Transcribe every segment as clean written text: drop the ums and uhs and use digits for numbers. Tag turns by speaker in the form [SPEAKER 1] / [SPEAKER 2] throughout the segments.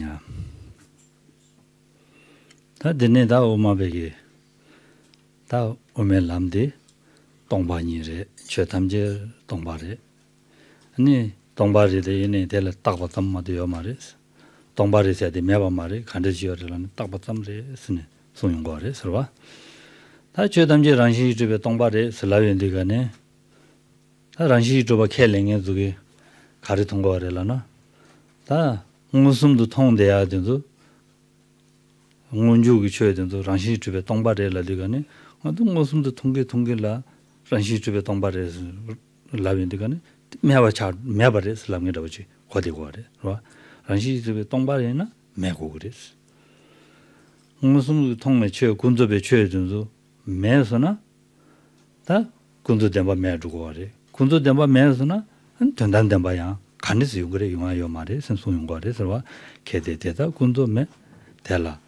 [SPEAKER 1] 야. 다 되네다 오마베게. 다 오멜람데 동바니레 최탐제 동바레. 아니 동바리데 얘네 될 딱바tam마도요 말이스. 동바리세야 돼 매바 말이 간데지어라는 딱바tam레 스네 소용거래 서와. 다 최탐제 란시 집에 동바레 슬라웬디가네. 다 란시 집에 켈랭에 두게 가리 통과래라나. 다 무슨도 통돼야 돼도 원주기 쳐야 돼도 란시 집에 동바레라 되가네. 어떤 무슨도 통계라 란시 집에 동바레서 라웬디가네. 매바레스 라면이라고지 거대고래. 봐. 란시 집에 동바레나 매고 그랬어. 무슨 통매 쳐 군도배 쳐야 돼도 매서나 다 군도 된바 매주고 그래. 군도 된바 매서나 전단 된바야. 간에서 그래 용아요 말에 선소용 거래서 개대대다 군도매 될라.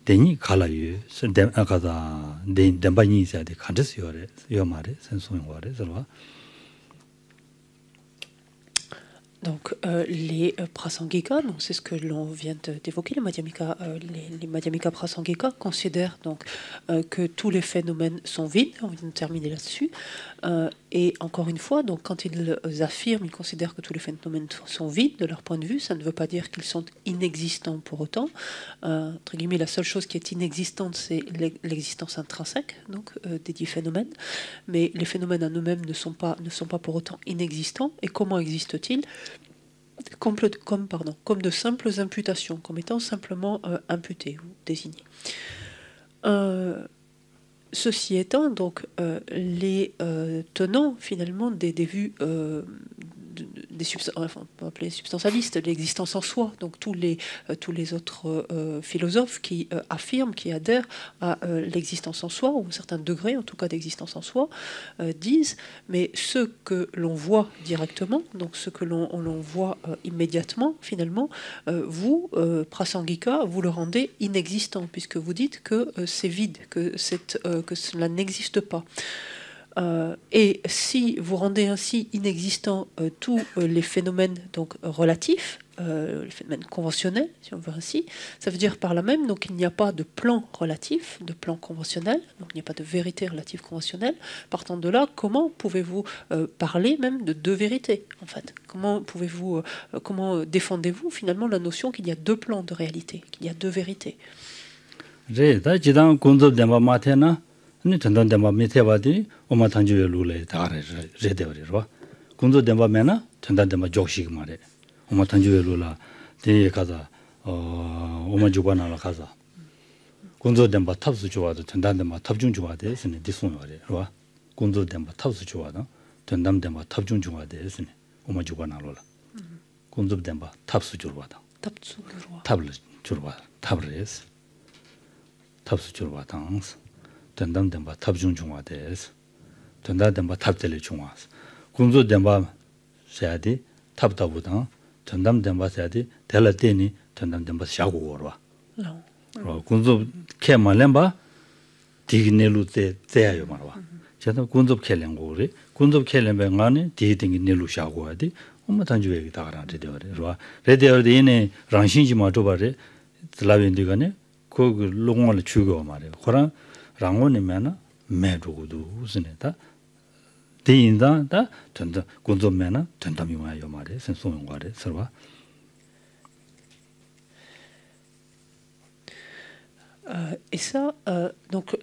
[SPEAKER 1] 대니 갈아요. 선대 아가다 된바니 있어야 돼. 간에서 요래. 요 말에 선소용 거래서
[SPEAKER 2] Donc les Prasangika, donc c'est ce que l'on vient d'évoquer, les Madhyamika Prasangika considèrent donc que tous les phénomènes sont vides, on vient de terminer là-dessus, et encore une fois, donc quand ils affirment, ils considèrent que tous les phénomènes sont vides de leur point de vue, ça ne veut pas dire qu'ils sont inexistants pour autant. Entre guillemets, la seule chose qui est inexistante, c'est l'existence intrinsèque donc des dix phénomènes, mais les phénomènes en eux-mêmes ne sont pas pour autant inexistants. Et comment existent-ils ? Comme de simples imputations, comme étant simplement imputés ou désignés. Ceci étant, donc, les tenants, finalement, des vues on peut appeler substantialistes, l'existence en soi, donc tous les autres philosophes qui affirment, qui adhèrent à l'existence en soi, ou un certain degré en tout cas d'existence en soi, disent, mais ce que l'on voit directement, donc ce que l'on voit immédiatement, finalement, vous, Prasangika, vous le rendez inexistant, puisque vous dites que c'est vide, que cela n'existe pas. Et si vous rendez ainsi inexistants tous les phénomènes donc relatifs, les phénomènes conventionnels, si on veut ainsi, ça veut dire par là même donc il n'y a pas de plan relatif, de plan conventionnel, donc il n'y a pas de vérité relative conventionnelle. Partant de là, comment pouvez-vous parler même de deux vérités en fait? Comment défendez-vous finalement la notion qu'il y a deux plans de réalité, qu'il y a deux vérités?
[SPEAKER 1] 니 전단 담바 메테바디 오마 탄주에 룰레 다가래 제데버리로 군도 담바 메나 전단 담바 조식 말에 오마 탄주에 룰라 데 가자 오마 주관하러 가자 군도 담바 탑수 좋아도 전단 담바 탑중 좋아돼 스네 디송 말이로 군도 담바 탑수 좋아도 전단 담바 탑중 좋아돼 스네 오마 주관하러 군도 담바 탑수 좋아도 탑을 좋아 탑을스 탑수 좋아도 전담된바 탑중 중화돼서 전담된바 탑텔이 중화서 군조 된바 해야지 탑다보다 전담된바 해야지 될때니 전담된바 샤고로 와 군조 캐만렘바 디기넬루테 때야요 말와 제가 군조 캐랭고리 군조 캐랭뱅안에 디딩이 넬루 샤고하디 엄마 단주에 다가라 되더라 레데어데네 랑신지마 줘바레 슬라벤디가네 그 롱을 주고 말이야 그런 랑원이면은 매주고도 우스네다 대인다 전다 군도면은 전담이 와요 말에 선송용 거래 서와
[SPEAKER 2] Et ça, donc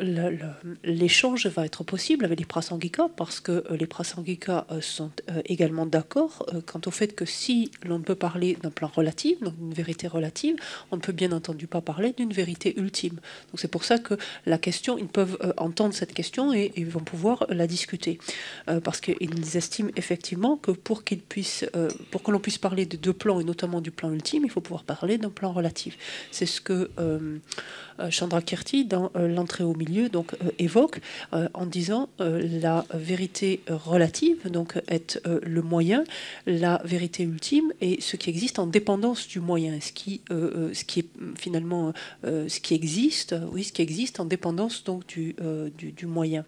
[SPEAKER 2] l'échange va être possible avec les Prasangika parce que les Prasangika sont également d'accord quant au fait que si l'on ne peut parler d'un plan relatif, donc d'une vérité relative, on ne peut bien entendu pas parler d'une vérité ultime. Donc c'est pour ça que la question, ils peuvent entendre cette question et ils vont pouvoir la discuter. Parce qu'ils estiment effectivement que pour que l'on puisse parler de deux plans et notamment du plan ultime, il faut pouvoir parler d'un plan relatif. C'est ce que Chandrakirti, dans l'entrée au milieu, donc évoque en disant la vérité relative, donc est le moyen, la vérité ultime est ce qui existe en dépendance du moyen, ce qui est finalement ce qui existe en dépendance donc du moyen.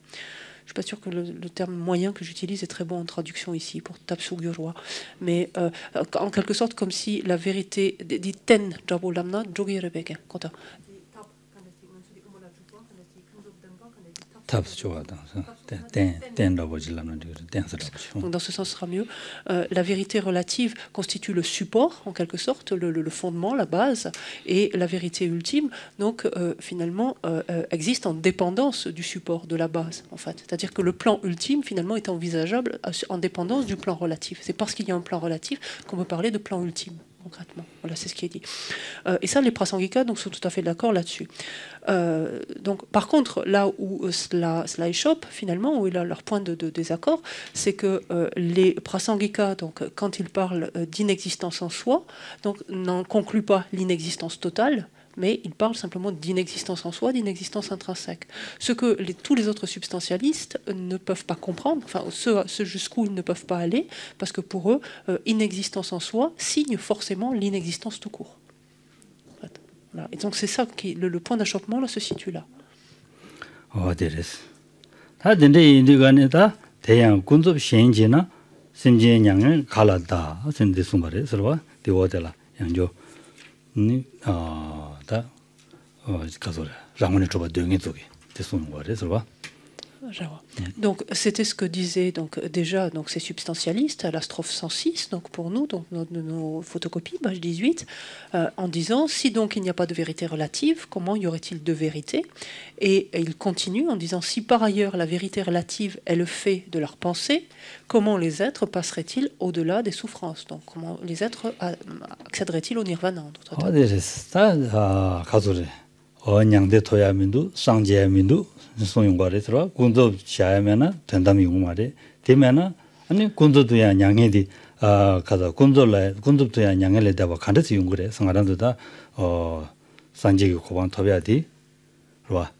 [SPEAKER 2] je suis pas sûre que le terme moyen que j'utilise est très bon en traduction ici pour tapsugyurwa, mais en quelque sorte comme si la vérité dit ten jabolamna jogirebeke kota. Donc dans ce sens sera mieux. La vérité relative constitue le support, en quelque sorte, le fondement, la base, et la vérité ultime, donc finalement, existe en dépendance du support, de la base, en fait. C'est-à-dire que le plan ultime, finalement, est envisageable en dépendance du plan relatif. C'est parce qu'il y a un plan relatif qu'on peut parler de plan ultime. Concrètement. Voilà, c'est ce qui est dit. Et ça, les Prasangika donc, sont tout à fait d'accord là-dessus. Donc, par contre, là où cela échoppe, finalement, où il a leur point de désaccord, c'est que les Prasangika, donc, quand ils parlent d'inexistence en soi, donc, n'en concluent pas l'inexistence totale, mais ils parlent simplement d'inexistence en soi, d'inexistence intrinsèque. Ce que tous les autres substantialistes ne peuvent pas comprendre, enfin ce jusqu'où ils ne peuvent pas aller, parce que pour eux, inexistence en soi signe forcément l'inexistence tout court. En fait. Voilà. Et donc c'est ça qui le point d'achoppement là se situe là.
[SPEAKER 1] Oh, deres. Ta dende indigane ta 대양 군접 시행제나 심지행을 갈았다. 선대 숨바래 서로 되어들라. 양조
[SPEAKER 2] donc c'était ce que disaient donc déjà donc ces substantialistes à la strophe 106 donc pour nous donc nos photocopies page 18 en disant si donc il n'y a pas de vérité relative comment y aurait-il de vérité et il continue en disant si par ailleurs la vérité relative est le fait de leur pensée comment les êtres passeraient-ils au-delà des souffrances donc comment les êtres accéderaient-ils au nirvana en d'autres termes.
[SPEAKER 1] 언양대 토야민도 상제민도 소용거래서 군도 샤야면은 된다미 우마래 되면은 아니 군도도야 양해디 가다 군도도야 양해를 대봐 간데서 용거래 성아란도다 산제기 고방 토야디 와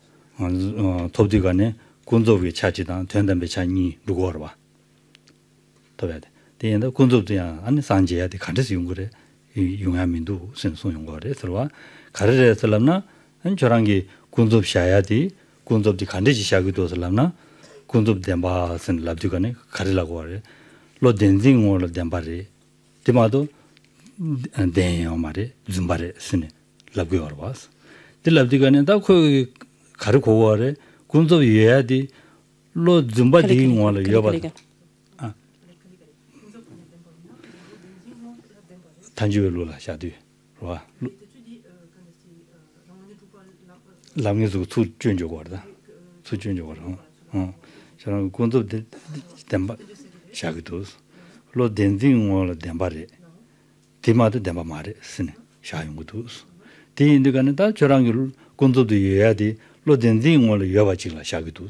[SPEAKER 1] 톱디간에 군도위 차지단 된다미 차니 누구어 봐 토야디 되는데 군도도야 아니 산제야디 간데서 용거래 용야민도 선소용거래 들어와 가르래서람나 저랑기 군접 샤야디 군접디 간데지 샤기도 살람나 군접 덴바선 랍디가네 가르라고 하래 로 덴징을 덴바리 디마도 덴요 말에 줌바레 스네 랍고 알바스 딜랍디가네 다코 가르고 하래 군접 예야디 로 줌바디 응월 여바 단주별로라 샤디 와 람게도 투 준조거다. 투 준조거라. 저는 군도 덴바 샤기도 로 덴딩을 덴바레. 디마도 덴바 마레 스네. 샤용도. 디인드가는 다 저랑을 군도도 해야지. 로 덴딩을 여바지라 샤기도.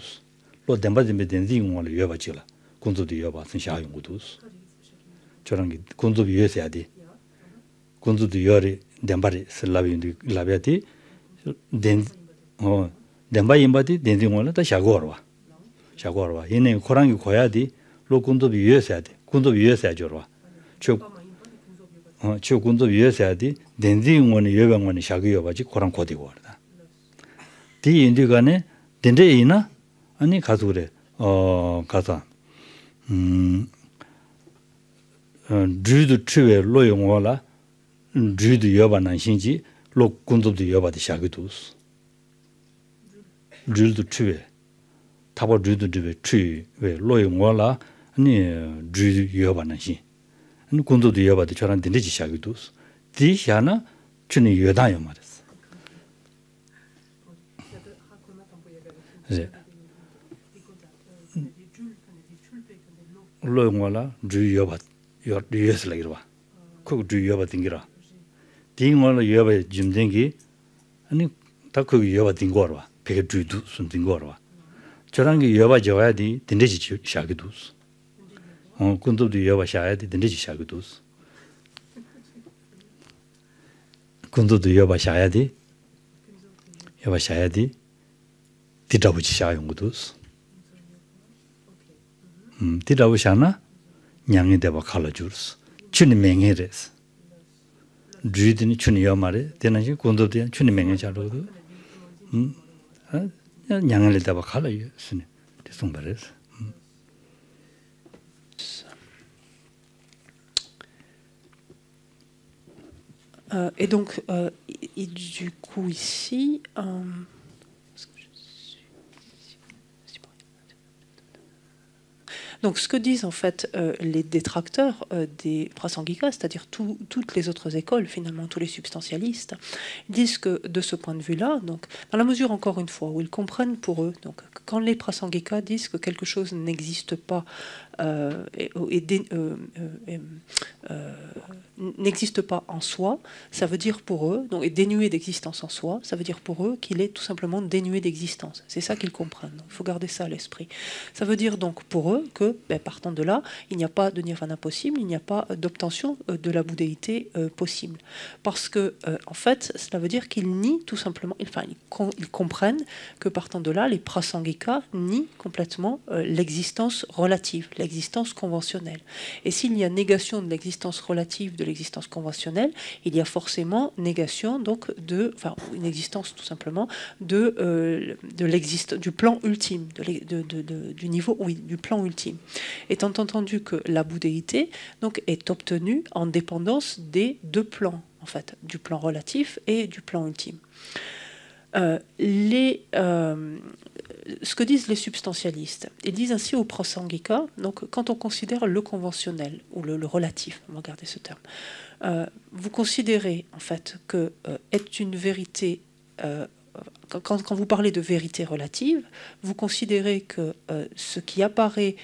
[SPEAKER 1] 로 덴바데 덴딩을 여바지라. 군도도 여바선 샤용도. 저랑이 군도 위해서야지. 군도도 여리 덴바레 슬라비인데 라비아티 덴 덴바 임바디 덴딩원은 다 샤고르와 얘네 고랑이 고야디 로군도 위에서야디 군도 위에서야죠와 저 군도 위에서야디 덴딩원이 여병원이 샤고여바지 고랑 고디고 하다 디 인디간에 덴데이나 아니 가수래 가사 주도 추에 로용월라 주도 여바난 신지 로 군도도 여바디 샤고도스 줄도 추에 타버 줄도 추에 왜 로용월라 아니 줄 여바나시 아니 군도도 여바디 저런 딘지 샤기도 디샤나 추니 여다요 말했어 네 로용월라 줄 여바 여스라 이러와 그줄 여바 딩기라 딩월라 여바 짐댕기 아니 다 그 여바 딩거와 베게 주도 순딩 거라. 저런 게 여바 줘야지 딘데지 샤기도. 군도도 여바 샤야지 딘데지 샤기도. 군도도 여바 샤야지. 여바 샤야지 디다부지 샤용도. 디다부 샤나 냥이 대바 칼라주스. 춘이 맹해레스. 주디니 춘이 여마레 되는지 군도도 춘이 맹해 자로도. 양을 대봐 갈아요. 스네.
[SPEAKER 2] Et donc, du coup, ici, donc, ce que disent en fait les détracteurs des Prasangika, c'est-à-dire toutes les autres écoles, finalement, tous les substantialistes, disent que de ce point de vue-là, donc, dans la mesure, encore une fois, où ils comprennent pour eux, donc, quand les Prasangika disent que quelque chose n'existe pas, n'existe pas en soi, ça veut dire pour eux, donc, est dénué d'existence en soi, ça veut dire pour eux qu'il est tout simplement dénué d'existence. C'est ça qu'ils comprennent. Il faut garder ça à l'esprit. Ça veut dire donc pour eux que, partant de là, il n'y a pas de nirvana possible, il n'y a pas d'obtention de la bouddhéité possible. Parce que, en fait, cela veut dire qu'ils nient tout simplement, ils comprennent que partant de là, les Prasangika nient complètement l'existence relative, l'existence conventionnelle. Et s'il y a négation de l'existence relative de l'existence conventionnelle, il y a forcément négation donc une existence tout simplement du plan ultime, du niveau, oui, du plan ultime. Étant entendu que la bouddhéité donc est obtenue en dépendance des deux plans, en fait, du plan relatif et du plan ultime. Ce que disent les substantialistes, ils disent ainsi au Prasangika, donc quand on considère le conventionnel ou le relatif, on va garder ce terme, vous considérez en fait que est une vérité, quand vous parlez de vérité relative, vous considérez que ce qui apparaît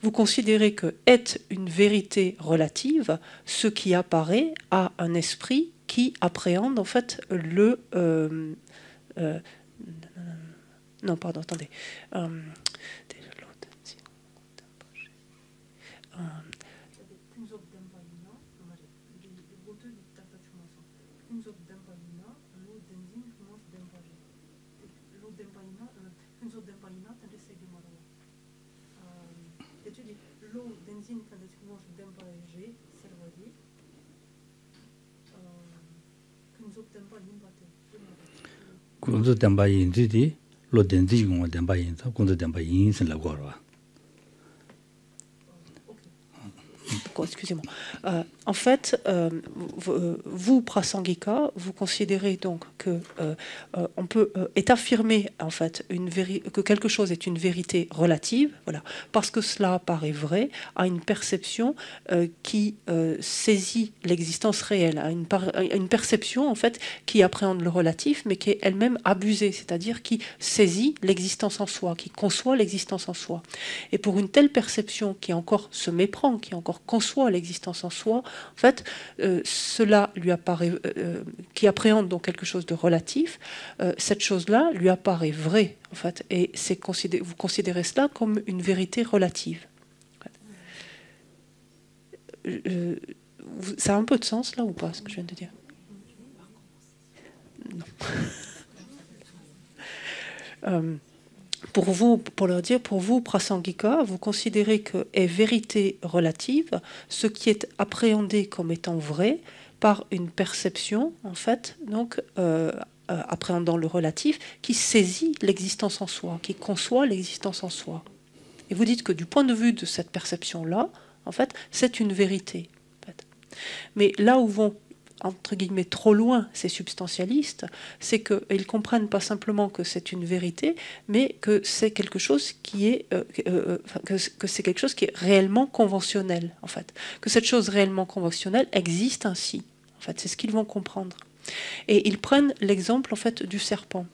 [SPEAKER 2] vous considérez que est une vérité relative ce qui apparaît à un esprit qui appréhende en fait non, pardon, attendez.
[SPEAKER 1] Kunzu tenpa yin di lo denzi yungwa tenpa yin sa kunzu tenpa yin sin la korwa.
[SPEAKER 2] Excusez-moi. En fait, vous, Prasangika, vous considérez donc que est affirmé en fait que quelque chose est une vérité relative, voilà, parce que cela paraît vrai à une perception qui saisit l'existence réelle, à une perception en fait qui appréhende le relatif, mais qui est elle-même abusée, c'est-à-dire qui saisit l'existence en soi, qui conçoit l'existence en soi. Et pour une telle perception qui encore se méprend, qui encore conçoit l'existence en soi, en fait, cela lui apparaît, qui appréhende donc quelque chose de relatif, cette chose-là lui apparaît vraie, en fait, et vous considérez cela comme une vérité relative. Ça a un peu de sens là ou pas, ce que je viens de dire? Non. Pour vous, Prasangika, vous considérez que est vérité relative ce qui est appréhendé comme étant vrai par une perception, en fait, donc appréhendant le relatif, qui saisit l'existence en soi, qui conçoit l'existence en soi. Et vous dites que du point de vue de cette perception-là, en fait, c'est une vérité. En fait. Mais là où vont entre guillemets trop loin ces substantialistes, c'est qu'ils ne comprennent pas simplement que c'est une vérité, mais que c'est quelque chose qui est que c'est quelque chose qui est réellement conventionnel, en fait. Que cette chose réellement conventionnelle existe ainsi. En fait, c'est ce qu'ils vont comprendre. Et ils prennent l'exemple en fait du serpent.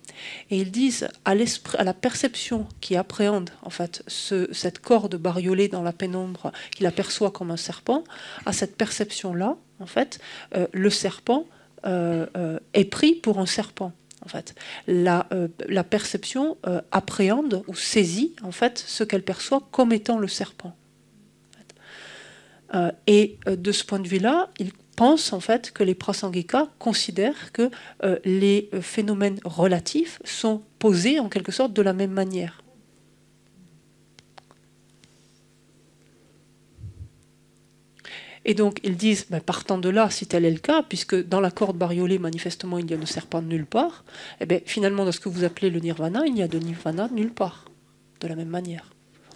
[SPEAKER 2] Et ils disent à la perception qui appréhende en fait cette corde bariolée dans la pénombre, qu'il aperçoit comme un serpent, à cette perception-là, en fait, le serpent est pris pour un serpent. En fait, la perception appréhende ou saisit en fait ce qu'elle perçoit comme étant le serpent. En fait. Et de ce point de vue-là, ils pensent en fait que les Prasangika considèrent que les phénomènes relatifs sont posés en quelque sorte de la même manière. Et donc, ils disent, ben, partant de là, si tel est le cas, puisque dans la corde bariolée, manifestement, il y a le serpent nulle part, eh bien, finalement, dans ce que vous appelez le nirvana, il n'y a de nirvana nulle part, de la même manière.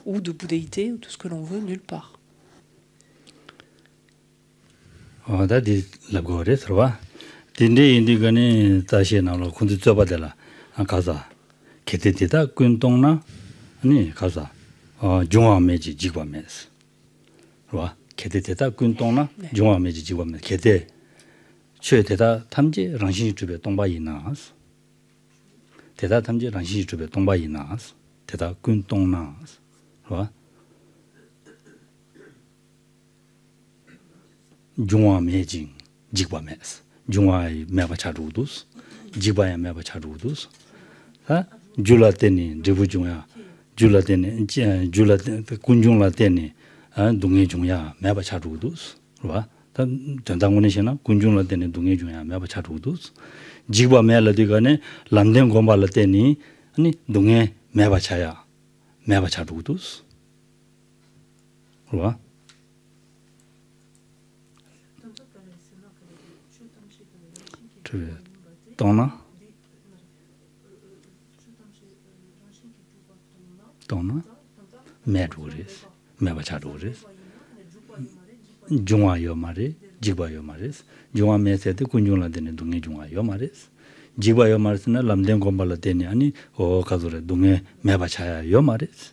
[SPEAKER 2] Ou de bouddhéité, ou tout ce que l'on veut, nulle part.
[SPEAKER 1] Oh, ça dit la gore, c'est vrai. Tindi indi gane tashi na lo kundi tsoba de la kaza. Kete teta kuntong na ni kaza. Jungwa meji jigwa mes. Right? Kete teta kuntong na jungwa meji jigwa mes. Kete chue teta tamji rangshi chube tongba inas. Teta tamji rangshi chube tongba inas. Teta kuntong nas. Right? Jungwa meji jigwa mes. Jungwa meba charudus, jibaya meba charudus. Jula teni, dribu jungya, jula teni, jula kunjungla teni, dungye jungya meba charudus. Tantangone shena, kunjungla teni dungye jungya meba charudus. Jigwa mela digane, lamden gomba la teni, dungye meba chaya, meba charudus. Tona Meduris, Mebachaduris, Jungwa Yomaris, Jigwa Yomaris, Jungwa Mese, the Kunjula Dene Dungi Jungwa Yomaris, Jigwa Yomaris, Lamden Gombala Deniani, or Kazure Dunge Mebachaya Yomaris.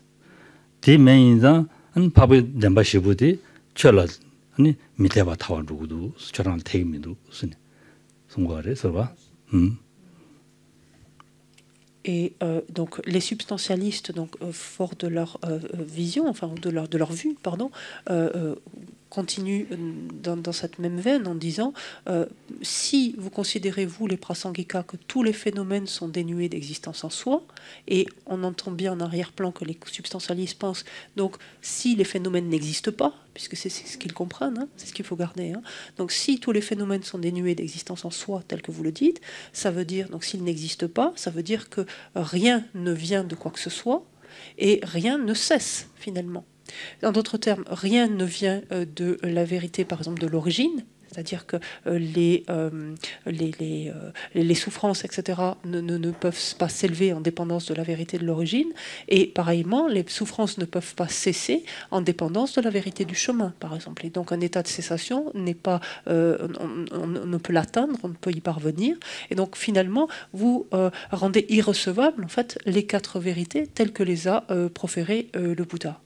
[SPEAKER 1] Ti Mainza and Pabu Dembashibuti, Cholas, and Miteva Tower Rudu, Choran take me do, Sungare, so va.
[SPEAKER 2] Et donc les substantialistes, donc forts de leur vision, enfin de leur vue, pardon, continuent dans cette même veine en disant si vous considérez, vous les prasangika, que tous les phénomènes sont dénués d'existence en soi, et on entend bien en arrière-plan que les substantialistes pensent, donc si les phénomènes n'existent pas, puisque c'est ce qu'ils comprennent, hein, c'est ce qu'il faut garder, hein. Donc si tous les phénomènes sont dénués d'existence en soi, tel que vous le dites, ça veut dire, donc s'ils n'existent pas, ça veut dire que rien ne vient de quoi que ce soit, et rien ne cesse finalement. En d'autres termes, rien ne vient de la vérité, par exemple, de l'origine, c'est-à-dire que les souffrances, etc., ne peuvent pas s'élever en dépendance de la vérité de l'origine, et pareillement, les souffrances ne peuvent pas cesser en dépendance de la vérité du chemin, par exemple. Et donc un état de cessation n'est pas, on ne peut l'atteindre, on ne peut y parvenir, et donc finalement, vous rendez irrecevables, en fait, les quatre vérités telles que les a proférées le Bouddha.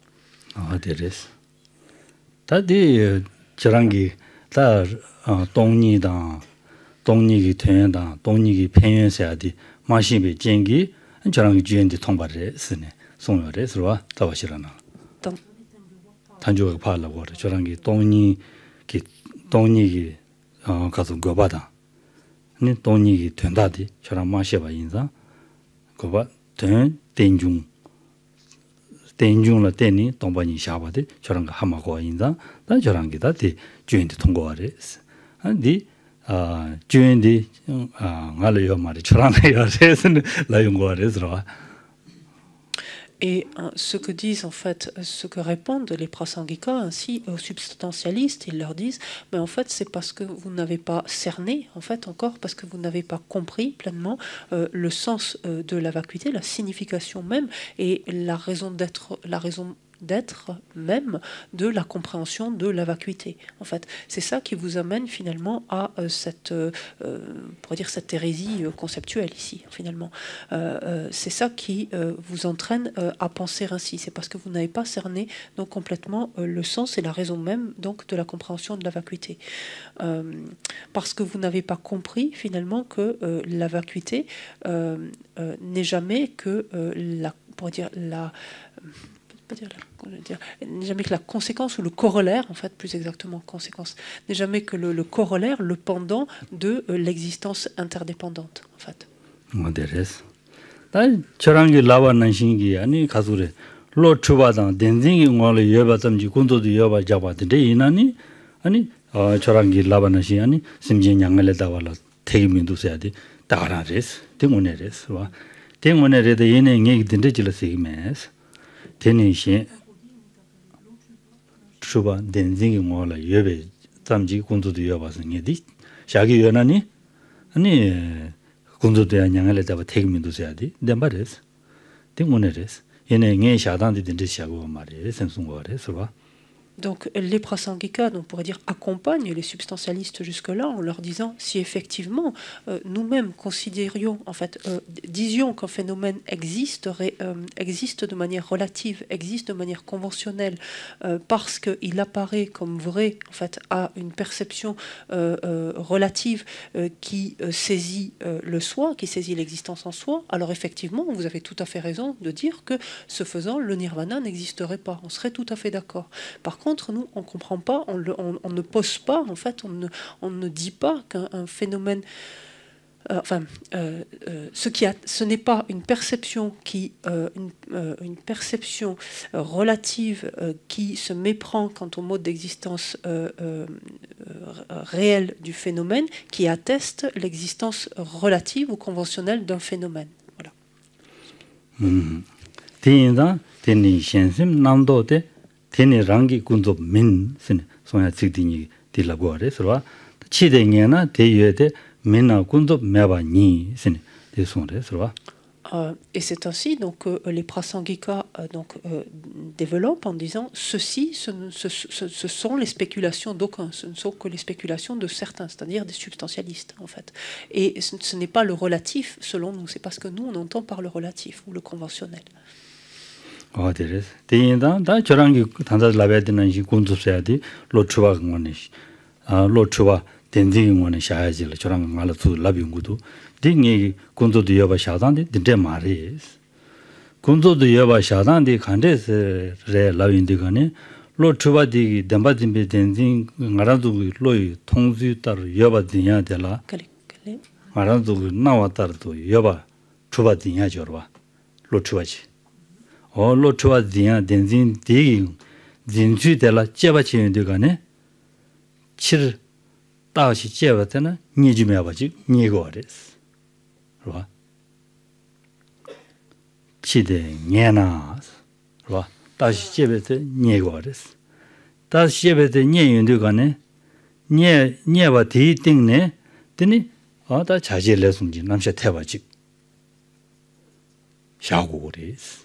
[SPEAKER 1] Ah, Teres. Tadi Chirangi, ta Tongni dan, Tongni ki Tuyen dan, Tongni ki Penyuan Sayadi, Mashibe Jengi, Chirangi Juyen di Tongba re, sine, Songyo re, sirwa, tawa shirana. Tanjuwa Pala wara, Chirangi Tongni ki kazu Goba dan, Tongni ki Tuyen dadi, Chirang Mashiba inza, Goba, Tuyen, Tenjung. Tenjung la teni tongpa ni shaba de choranga hama kwa inza dan chorangi da di juyen di tongko ware di juyen di nga la yo mare choranga yo re la yungo ware sirwa.
[SPEAKER 2] Et ce que disent en fait, ce que répondent les prasangika ainsi aux substantialistes, ils leur disent, mais en fait c'est parce que vous n'avez pas cerné, en fait encore parce que vous n'avez pas compris pleinement le sens de la vacuité, la signification même et la raison d'être même de la compréhension de la vacuité. En fait, c'est ça qui vous amène finalement à cette hérésie conceptuelle ici, finalement. C'est ça qui vous entraîne à penser ainsi. C'est parce que vous n'avez pas cerné donc complètement le sens et la raison même donc de la compréhension de la vacuité. Parce que vous n'avez pas compris finalement que la vacuité n'est jamais que n'est jamais que la conséquence ou le corollaire, en fait, plus exactement, conséquence, n'est jamais que le corollaire, le pendant de l'existence interdépendante, en fait.
[SPEAKER 1] Modérez. Charangi lava nanshingi ani kasure lo chubadan denzingi ngole yoba tamji kunto du yoba jaba de inani ani charangi lava nanshingi ani simje nyangale dawala tegmindu seadi darares tingoneres wa tingonere de yene ngegi dinde jila sigmes Teni shen chuba denzingi ngola yobe 잠지 군도도 여봐서 녀디 자기 연하니 아니 군도도 양양을 잡아 태기민도 해야지 내 말이스 때문에레스 얘네 nghe 샤단데 된데 샤고 말이에 생송거래서 봐.
[SPEAKER 2] Donc les prasangika, on pourrait dire, accompagnent les substantialistes jusque-là en leur disant si effectivement nous-mêmes considérions, en fait, disions qu'un phénomène existe de manière relative, existe de manière conventionnelle, parce qu'il apparaît comme vrai, en fait, à une perception relative qui saisit le soi, qui saisit l'existence en soi, alors effectivement, vous avez tout à fait raison de dire que ce faisant, le nirvana n'existerait pas. On serait tout à fait d'accord. Par contre, nous, on ne comprend pas, on ne pose pas, en fait, on ne dit pas qu'un phénomène... ce n'est pas une perception une perception relative qui se méprend quant au mode d'existence réel du phénomène qui atteste l'existence relative ou conventionnelle d'un phénomène. Voilà.
[SPEAKER 1] 테니 랑기 군도 민 소야 직딩이 딜라고래 서로 치대냐나 대유에데 민나 군도 매바니 스네 대송래 서로.
[SPEAKER 2] Et c'est ainsi donc que les prasangika développent en disant ceci, ce sont les spéculations d'aucuns, ce ne sont que les spéculations de certains, c'est-à-dire des substantialistes en fait. Et ce n'est pas le relatif selon nous, c'est parce que nous on entend par le relatif ou le conventionnel.
[SPEAKER 1] 어디래서 대인다 다 저랑기 단자 라베드는 이 군주세야디 로츠와 응원이 로츠와 덴딩 응원이 샤야지 저랑 말도 라비응구도 딩이 군도도 여바 샤단데 딘데 마리스 군도도 여바 샤단데 간데스 레 라빈디가네 로츠와디 덴바딘베 덴딩 나라도 로이 통주 따로 여바디냐 될라 나라도 나와따르도 여바 추바디냐 저와 로츠와지 로츠와 디야 덴진 디기 진주데라 제바치는데가네 칠 다시 제바테나 니주메 아버지 니고레스 로 치데 녀나 로 다시 제베테 니고레스 다시 제베테 니윤데가네 녀바 디띵네 드니 다 자질레송지 남샤 태바지 샤고레스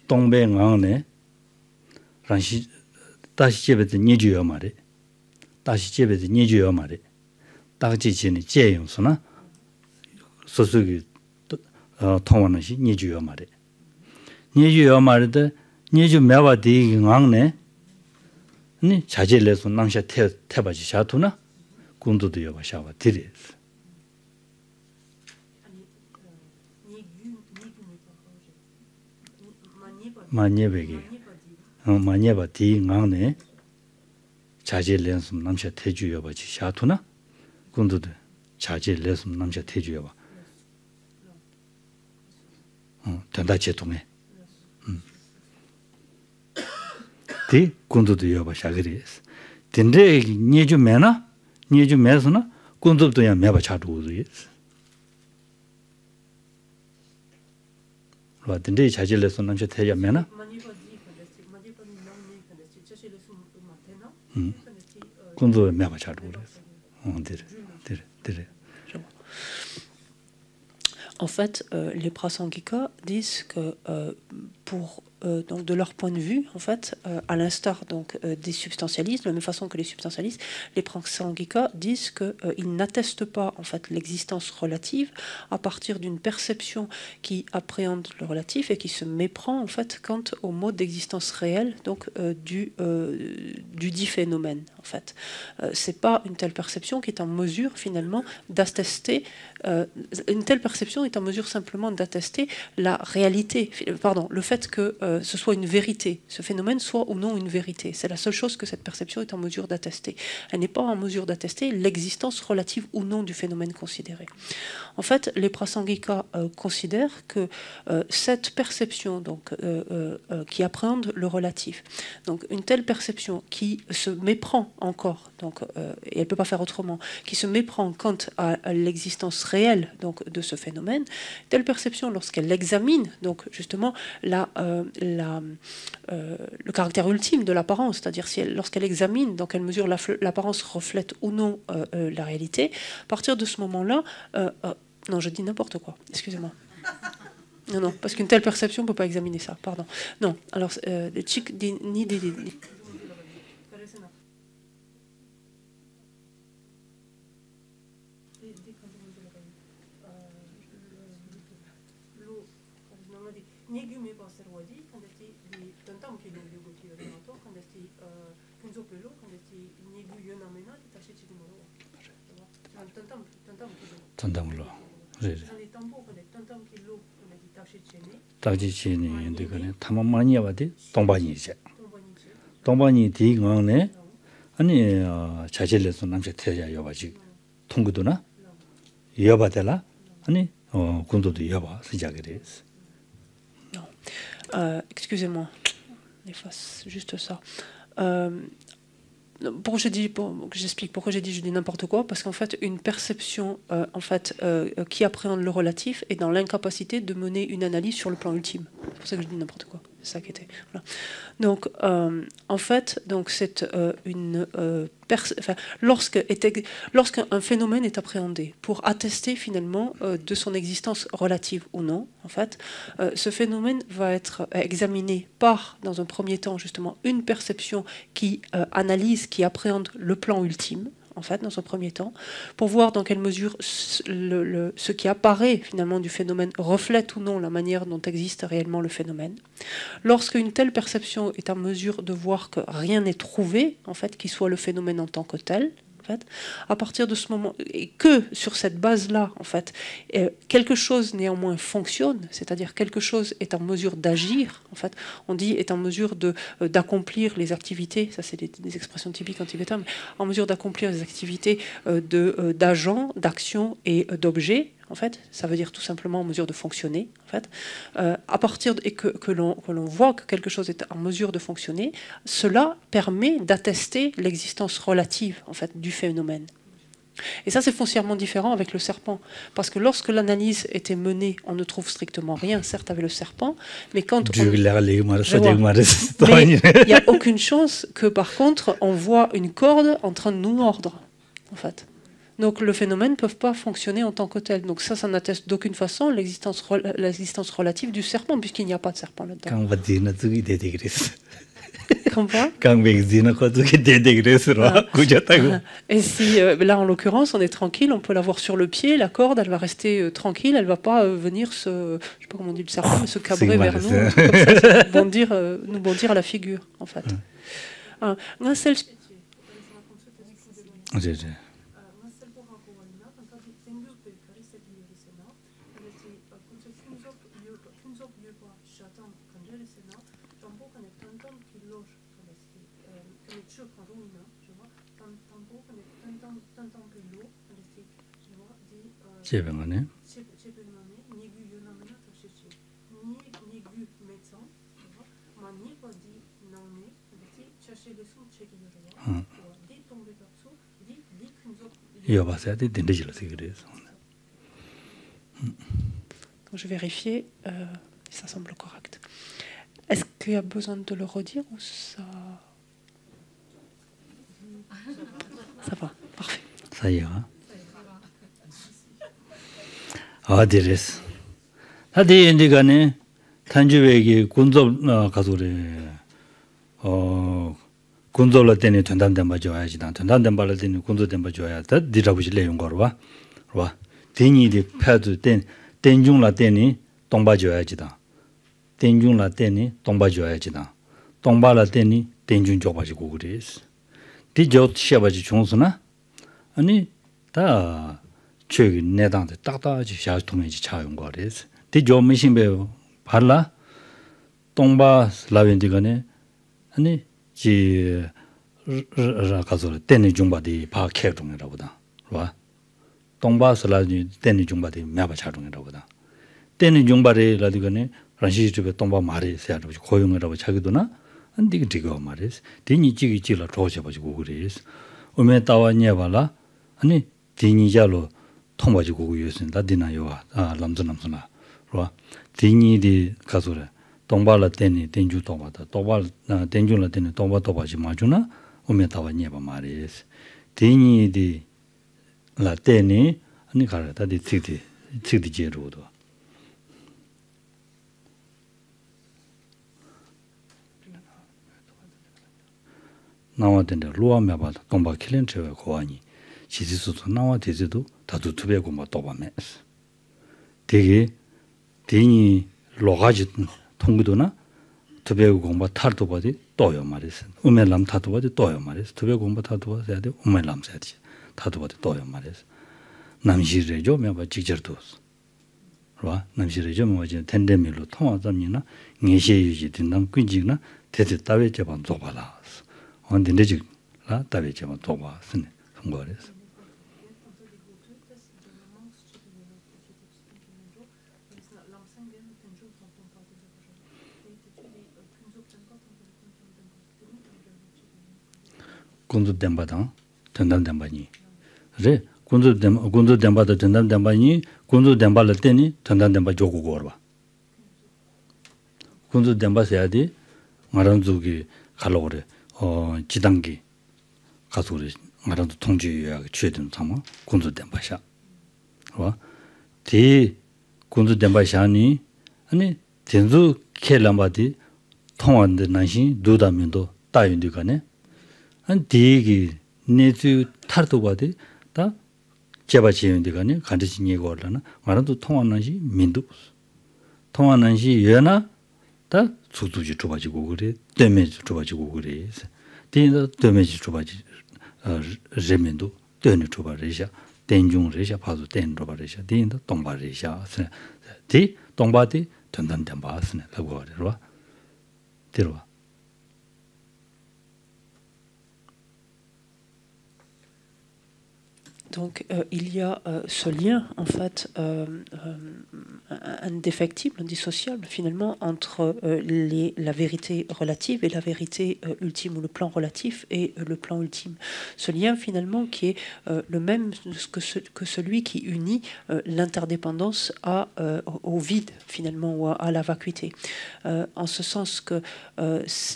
[SPEAKER 1] 동백왕네 란시 다시 집에서 니주여 말이 다시 집에서 니주여 말이 다지진이 제용수나 소속이 통하는 시 니주여 말이 니주여 말데 니주 매바디 왕네 니 자질레서 남샤 태바지 샤투나 군도도 여바 샤바 디레 마녀베기 마녀바 디강네 자질렌숨 남샤 태주여바지 샤투나 군도도 자질렌숨 남샤 태주여바 된다 제통에 디 군도도 여바 샤그리스 딘데 니주 매나 니주 매스나 군도도 야 매바 차두지 딘데 자질레서 남셔 태야면은 군도 매바 차도 그래.
[SPEAKER 2] En fait, les prasangika disent que donc de leur point de vue, en fait, à l'instar donc des substantialistes, de la même façon que les substantialistes, les prasangika disent qu'ils n'attestent pas en fait l'existence relative à partir d'une perception qui appréhende le relatif et qui se méprend en fait quant au mode d'existence réel donc du dit phénomène. En fait, c'est pas une telle perception qui est en mesure finalement d'attester. Une telle perception est en mesure simplement d'attester la réalité, le fait que ce soit une vérité, ce phénomène soit ou non une vérité. C'est la seule chose que cette perception est en mesure d'attester. Elle n'est pas en mesure d'attester l'existence relative ou non du phénomène considéré. En fait, les prasangika considèrent que cette perception donc, qui appréhende le relatif, donc une telle perception qui se méprend encore, donc, et elle ne peut pas faire autrement, qui se méprend quant à l'existence réelle donc, de ce phénomène, telle perception, lorsqu'elle examine donc, justement la le caractère ultime de l'apparence, c'est-à-dire si lorsqu'elle examine dans quelle mesure l'apparence reflète ou non la réalité, à partir de ce moment-là, non, je dis n'importe quoi, excusez-moi. Non, non, parce qu'une telle perception ne peut pas examiner ça, pardon. Non, alors, ni des...
[SPEAKER 1] 전담으로. 딱지치니 되거네. 타만 많이 와디 동반이지. 동반이 뒤강네 아니 자질에서 남자 태야 여바지 통구도나 여바텔라 아니 군도도 여바 시작이 됐어.
[SPEAKER 2] Excusez-moi, efface juste ça. J'explique pourquoi j'ai dit je dis n'importe quoi, parce qu'en fait une perception qui appréhende le relatif est dans l'incapacité de mener une analyse sur le plan ultime. C'est pour ça que je dis n'importe quoi. C'est ça qui était. Voilà. Donc en fait, donc c'est lorsqu'un phénomène est appréhendé pour attester finalement de son existence relative ou non, en fait, ce phénomène va être examiné par, dans un premier temps, justement, une perception qui analyse, qui appréhende le plan ultime, en fait, dans un premier temps, pour voir dans quelle mesure ce qui apparaît finalement du phénomène reflète ou non la manière dont existe réellement le phénomène. Lorsqu'une telle perception est en mesure de voir que rien n'est trouvé, en fait, qui soit le phénomène en tant que tel, en fait, à partir de ce moment, et que sur cette base-là, en fait, quelque chose néanmoins fonctionne, c'est-à-dire quelque chose est en mesure d'agir, en fait, on dit est en mesure d'accomplir les activités, ça c'est des expressions typiques en tibétain, mais en mesure d'accomplir les activités d'agents, d'actions et d'objets. En fait, ça veut dire tout simplement en mesure de fonctionner. En fait, à partir et que l'on voit que quelque chose est en mesure de fonctionner, cela permet d'attester l'existence relative en fait du phénomène. Et ça, c'est foncièrement différent avec le serpent, parce que lorsque l'analyse était menée, on ne trouve strictement rien, certes avec le serpent, mais quand il n'y a aucune chance que par contre on voit une corde en train de nous mordre, en fait. Donc le phénomène ne peut pas fonctionner en tant que tel. Donc ça n'atteste d'aucune façon l'existence relative du serpent, puisqu'il n'y a pas de serpent là-dedans. Et si là en l'occurrence on est tranquille, on peut l'avoir sur le pied, la corde elle va rester tranquille, elle va pas venir je sais pas comment on dit le serpent, mais se cabrer vers nous, comme ça, nous bondir à la figure en fait. Je vérifie, ça semble correct. Est-ce qu'il y a besoin de le redire ou ça... Ça va, parfait.
[SPEAKER 1] Ça ira. Ah, deres. Hadi indigane tanjuwegi 군조 가서래. 군조를 때는 전담된 바 줘야지. 전담된 바를 때는 군조된 바 줘야 돼. 디라부지 내용 거로 봐. 봐. 대니디 패드 땡중라 때니 동바 줘야지다. 땡중라 때니 동바 줘야지다. 동바라 때니 땡중 줘 가지고 그랬어. 디저 시아바지 중수나 아니 다 저기 내당데 딱딱지 샤통이지 차용 거래서 디저 미신배 발라 동바 라벤디가네 아니 지 가서 때니 중바디 바 캐동이라고다. 봐. 동바슬라니 때니 중바디 매바 차동이라고다. 때니 중바리 라디가네 란시집에 동바 말이 세야로 고용이라고 자기도나 안디가 디고 말이스. 디니 지기 지라 조셔가지고 그래서 오메 따와냐 발라 아니 디니자로 통과지고 그였습니다. 디나요아 람즈남스나. 봐. 디니디 가서래 동바 la teni tenju tomba ta tomba tenju la teni tomba toba ji majuna ome tawa nyeba mares teni di la teni ani kara ta di tsidi jeru do nawa tende luwa meba tomba kilen chewe koani chisi sutu nawa tezidu tatu tube gomba toba mes 되게 teni logaji 통기도나 투베 공부 탈도 버디 또요 말이스 우멜람 타도 버디 또요 말이스 투베 공부 타도 버디 해야 돼 우멜람 해야지 타도 버디 또요 말이스 남시레죠 매바 직절도 봐 남시레죠 뭐 이제 텐데밀로 통화점이나 녜셰 유지 된다는 꾼지나 대대 따외 제반 줘봐라 언데 지라 따외 제반 줘봐 쓰네 통과했어 군주 덴바당 전담 덴바니 그래 군주 덴바도 전담 덴바니 군주 덴바를 때니 전담 덴바 조고 거봐 군주 덴바서야디 마란주기 갈로 그래 지단기 가서 그래 마란도 통지야 취해든 상마 군주 덴바샤 디 군주 덴바샤니 아니 전주 켈람바디 통한데 난시 두다면도 따윤디가네 한 디기 내주 탈도 바디 다 제바지인데가니 간지신 얘기 올라나 말도 통하는지 민도 통하는지 예나 다 수두지 줘가지고 그래 때문에 줘가지고 그래 디는 때문에 줘가지 제민도 때문에 줘버리자 땡중레샤 봐도 땡 줘버리자 디는 동바리샤 디 동바디 전단된 바스네 라고 그래요 들어와
[SPEAKER 2] Donc il y a ce lien en fait indéfectible, indissociable finalement entre la vérité relative et la vérité ultime ou le plan relatif et le plan ultime. Ce lien finalement qui est le même que celui qui unit l'interdépendance au vide finalement ou à la vacuité. En ce sens que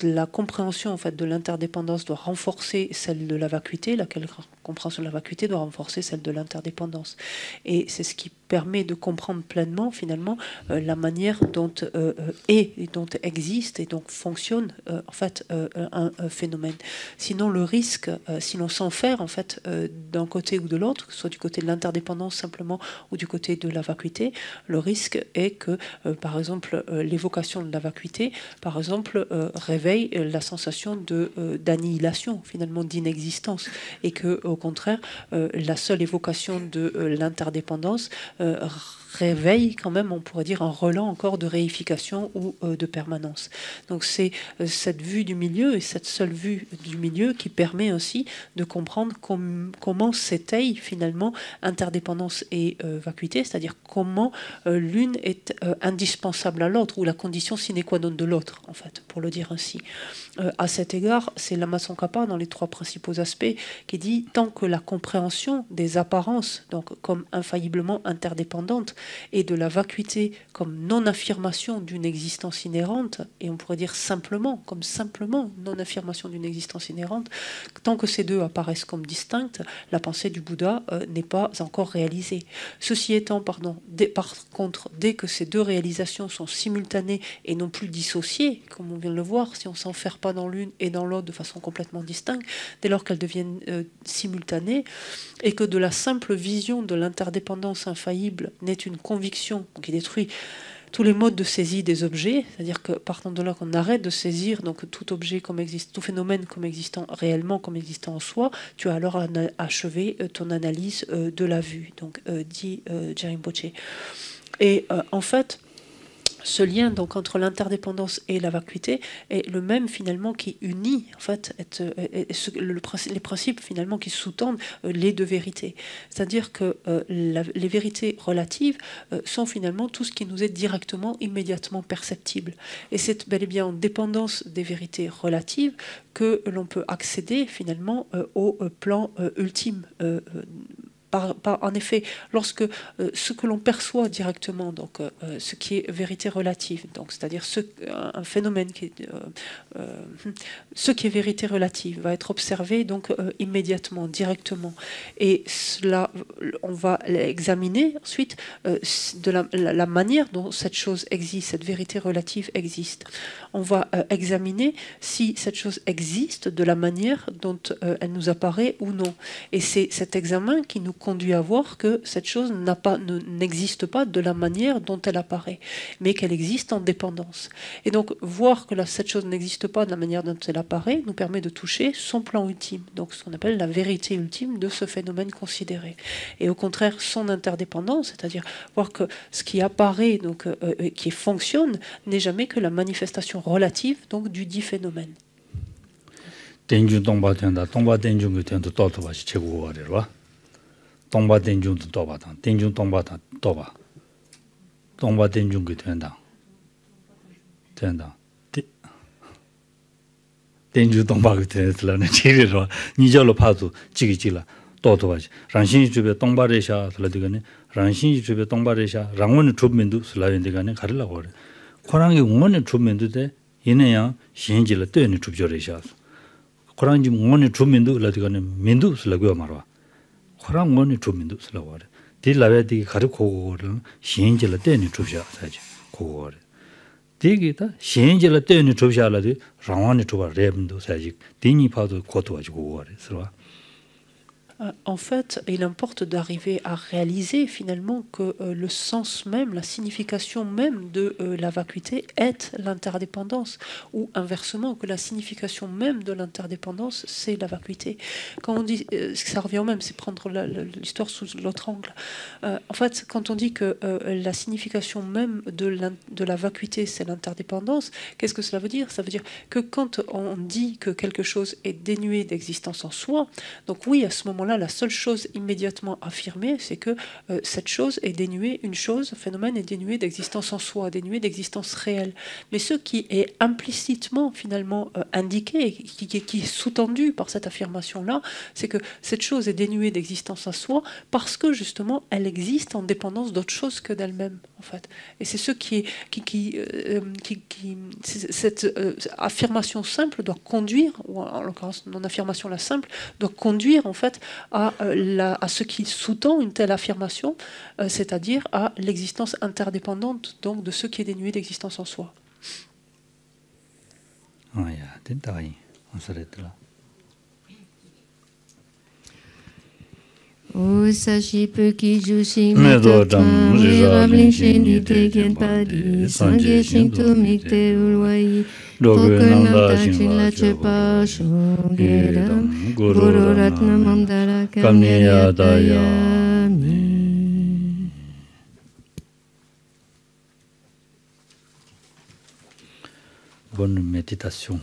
[SPEAKER 2] la compréhension en fait de l'interdépendance doit renforcer celle de la vacuité, laquelle compréhension de la vacuité doit renforcer celle de l'interdépendance. Et c'est ce qui permet de comprendre pleinement finalement la manière dont est et dont existe et donc fonctionne en fait un phénomène. Sinon le risque, si l'on s'enferme en fait d'un côté ou de l'autre, que ce soit du côté de l'interdépendance simplement ou du côté de la vacuité, le risque est que par exemple l'évocation de la vacuité par exemple réveille la sensation d'annihilation finalement d'inexistence et que au contraire la seule évocation de l'interdépendance réveille quand même, on pourrait dire, un relent encore de réification ou de permanence. Donc c'est cette vue du milieu et cette seule vue du milieu qui permet ainsi de comprendre comment s'étaye finalement interdépendance et vacuité, c'est-à-dire comment l'une est indispensable à l'autre ou la condition sine qua non de l'autre, en fait, pour le dire ainsi. À cet égard, c'est Lama Tsongkhapa dans les trois principaux aspects qui dit tant que la compréhension des apparences, donc comme infailliblement interdépendantes, et de la vacuité comme non-affirmation d'une existence inhérente, et on pourrait dire simplement, comme simplement non-affirmation d'une existence inhérente, tant que ces deux apparaissent comme distinctes, la pensée du Bouddha n'est pas encore réalisée. Ceci étant, par contre, dès que ces deux réalisations sont simultanées et non plus dissociées, comme on vient de le voir, si on ne s'enferme pas dans l'une et dans l'autre de façon complètement distincte, dès lors qu'elles deviennent simultanées, et que de la simple vision de l'interdépendance infaillible n'est une conviction qui détruit tous les modes de saisie des objets, c'est-à-dire que partant de là qu'on arrête de saisir donc tout objet comme existe, tout phénomène comme existant réellement, comme existant en soi, tu as alors achevé ton analyse de la vue, donc dit Rinpoche. Et en fait, ce lien donc entre l'interdépendance et la vacuité est le même finalement qui unit en fait les principes finalement qui sous-tendent les deux vérités. C'est-à-dire que les vérités relatives sont finalement tout ce qui nous est directement, immédiatement perceptible. Et c'est bel et bien en dépendance des vérités relatives que l'on peut accéder finalement au plan ultime en effet, lorsque ce que l'on perçoit directement, donc ce qui est vérité relative, donc c'est-à-dire un phénomène ce qui est vérité relative va être observé donc immédiatement, directement, et cela, on va l'examiner ensuite de la manière dont cette chose existe, cette vérité relative existe. On va examiner si cette chose existe de la manière dont elle nous apparaît ou non. Et c'est cet examen qui nous conduit à voir que cette chose n'existe pas de la manière dont elle apparaît, mais qu'elle existe en dépendance. Et donc, voir que cette chose n'existe pas de la manière dont elle apparaît nous permet de toucher son plan ultime, donc ce qu'on appelle la vérité ultime de ce phénomène considéré. Et au contraire, son interdépendance, c'est-à-dire voir que ce qui apparaît, donc, qui fonctionne, n'est jamais que la manifestation relative donc, du dit phénomène.
[SPEAKER 1] Tenjun tongpa tenda, tongpa tenjun ke tenda toba shi chegu wari rwa. Tongpa tenjun tu toba tang, tenjun tongpa tang toba. Tongpa tenjun ke tenda. Tenjun tongpa ke tenda tila na chiri rwa. Nijalo pazu chigi chila toba shi. Rangshin chube tongpa resha tila diga ne, rangshin chube tongpa resha, rangwani chubmendu sila yin diga ne karila wari. Korangi ngoni chubmendu de, ina yang shenjila tuyani chubjo resha. Korangi ngoni chubmendu ila diga ne, mendu sila guya marwa. Korang ngoni chubmendu sila wari. Di lawe digi kari kogo wari, shenjila tuyani chubsha saji kogo wari. Digi ta shenjila tuyani chubsha ala di, rangwani chubwa rebmendu saji, dini padu koto waji kogo wari, sila.
[SPEAKER 2] En fait, il importe d'arriver à réaliser finalement que le sens même, la signification même de la vacuité est l'interdépendance, ou inversement, que la signification même de l'interdépendance, c'est la vacuité. Quand on dit, ça revient au même, c'est prendre l'histoire sous l'autre angle. En fait, quand on dit que la signification même de la vacuité, c'est l'interdépendance, qu'est-ce que cela veut dire? Ça veut dire que quand on dit que quelque chose est dénué d'existence en soi, donc oui, à ce moment-là, la seule chose immédiatement affirmée, c'est que cette chose est dénuée, une chose, un phénomène est dénué d'existence en soi, dénué d'existence réelle. Mais ce qui est implicitement finalement indiqué, qui est sous-tendu par cette affirmation-là, c'est que cette chose est dénuée d'existence en soi parce que justement elle existe en dépendance d'autre chose que d'elle-même, en fait. Et c'est ce cette affirmation simple doit conduire, ou en l'occurrence non affirmation la simple, doit conduire en fait à ce qui sous-tend une telle affirmation, c'est-à-dire à l'existence interdépendante donc de ce qui est dénué d'existence en soi.
[SPEAKER 3] O sashi peki jushi mitatam Rirablin shendi teken padi Sangye shintu mikte ulwai Tokunam tachin la chepa shongeram Guru ratna mandara kamneya dayami.
[SPEAKER 1] Bonne méditation.